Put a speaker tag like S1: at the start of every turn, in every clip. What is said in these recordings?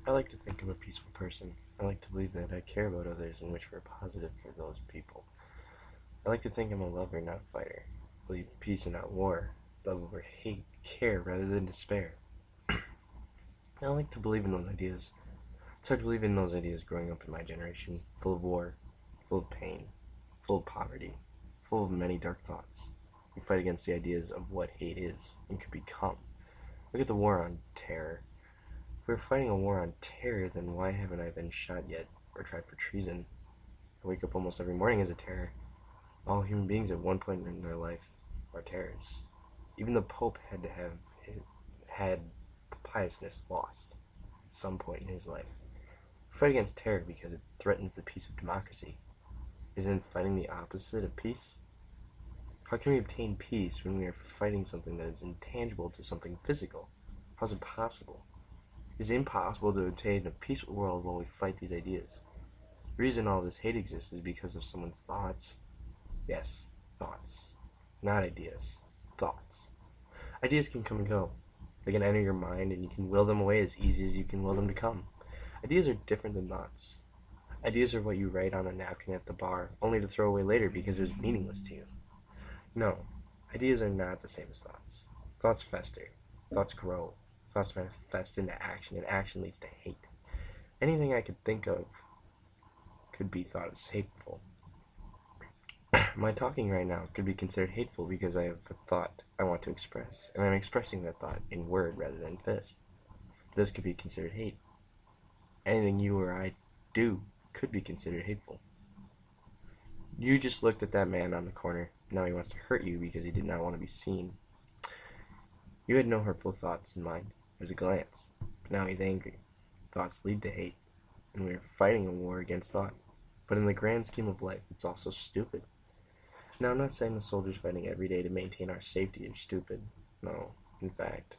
S1: I like to think I'm a peaceful person. I like to believe that I care about others and wish for a positive for those people. I like to think I'm a lover, not a fighter. I believe in peace and not war. Love over hate, care rather than despair. I like to believe in those ideas. It's hard to believe in those ideas growing up in my generation, full of war, full of pain, full of poverty, full of many dark thoughts. We fight against the ideas of what hate is and could become. Look at the war on terror. If we're fighting a war on terror, then why haven't I been shot yet or tried for treason? I wake up almost every morning as a terror. All human beings at one point in their life are terrorists. Even the Pope had piousness lost at some point in his life. We fight against terror because it threatens the peace of democracy. Isn't fighting the opposite of peace? How can we obtain peace when we are fighting something that is intangible to something physical? How is it possible? It is impossible to obtain a peaceful world while we fight these ideas. The reason all this hate exists is because of someone's thoughts. Yes, thoughts. Not ideas. Thoughts. Ideas can come and go. They can enter your mind and you can will them away as easy as you can will them to come. Ideas are different than thoughts. Ideas are what you write on a napkin at the bar, only to throw away later because it was meaningless to you. No, ideas are not the same as thoughts. Thoughts fester. Thoughts grow. Thoughts manifest into action, and action leads to hate. Anything I could think of could be thought as hateful. My talking right now could be considered hateful because I have a thought I want to express, and I'm expressing that thought in word rather than fist. This could be considered hate. Anything you or I do could be considered hateful. You just looked at that man on the corner. Now he wants to hurt you because he did not want to be seen. You had no hurtful thoughts in mind. It was a glance. But now he's angry. Thoughts lead to hate, and we are fighting a war against thought. But in the grand scheme of life, it's also stupid. Now, I'm not saying the soldiers fighting every day to maintain our safety are stupid. No, in fact,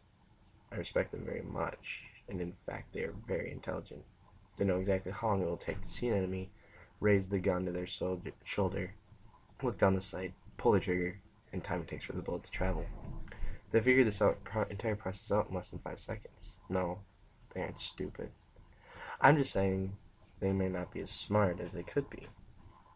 S1: I respect them very much, and in fact, they are very intelligent. They know exactly how long it will take to see an enemy, raise the gun to their shoulder, look down the sight, pull the trigger, and time it takes for the bullet to travel. They figured this entire process out in less than 5 seconds. No, they aren't stupid. I'm just saying they may not be as smart as they could be.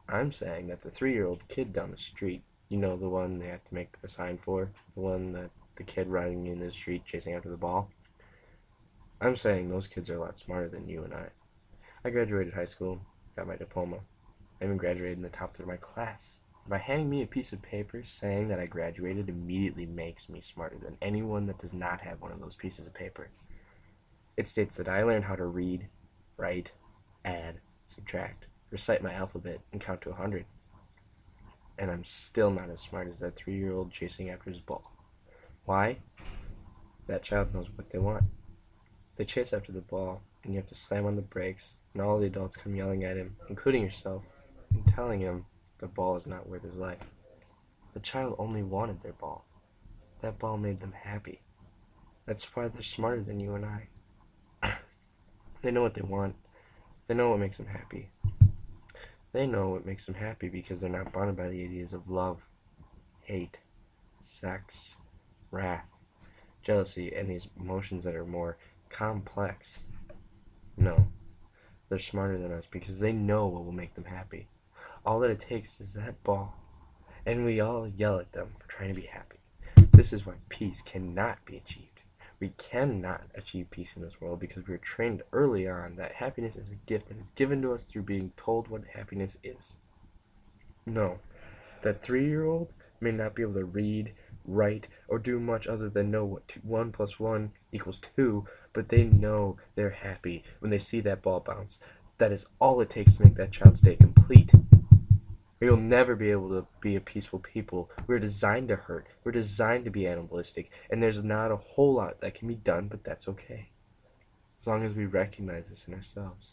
S1: I'm saying that the 3-year-old kid down the street, you know, the one they have to make a sign for, the one that the kid running in the street chasing after the ball, I'm saying those kids are a lot smarter than you and I. I graduated high school, got my diploma. I even graduated in the top third of my class. By handing me a piece of paper saying that I graduated immediately makes me smarter than anyone that does not have one of those pieces of paper. It states that I learned how to read, write, add, subtract, recite my alphabet, and count to 100. And I'm still not as smart as that 3-year-old chasing after his ball. Why? That child knows what they want. They chase after the ball, and you have to slam on the brakes, and all the adults come yelling at him, including yourself, and telling him the ball is not worth his life. The child only wanted their ball. That ball made them happy. That's why they're smarter than you and I. They know what they want. They know what makes them happy. They know what makes them happy because they're not bounded by the ideas of love, hate, sex, wrath, jealousy, and these emotions that are more complex. No, they're smarter than us because they know what will make them happy. All that it takes is that ball, and we all yell at them for trying to be happy. This is why peace cannot be achieved. We cannot achieve peace in this world because we were trained early on that happiness is a gift that is given to us through being told what happiness is. No, that 3-year-old may not be able to read, write, or do much other than know what 1 plus 1 equals 2, but they know they're happy when they see that ball bounce. That is all it takes to make that child's day complete. We will never be able to be a peaceful people. We're designed to hurt. We're designed to be animalistic, and there's not a whole lot that can be done, but that's okay. As long as we recognize this in ourselves,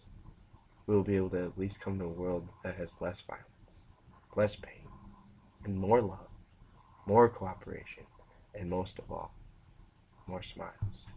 S1: we will be able to at least come to a world that has less violence, less pain, and more love, more cooperation, and most of all, more smiles.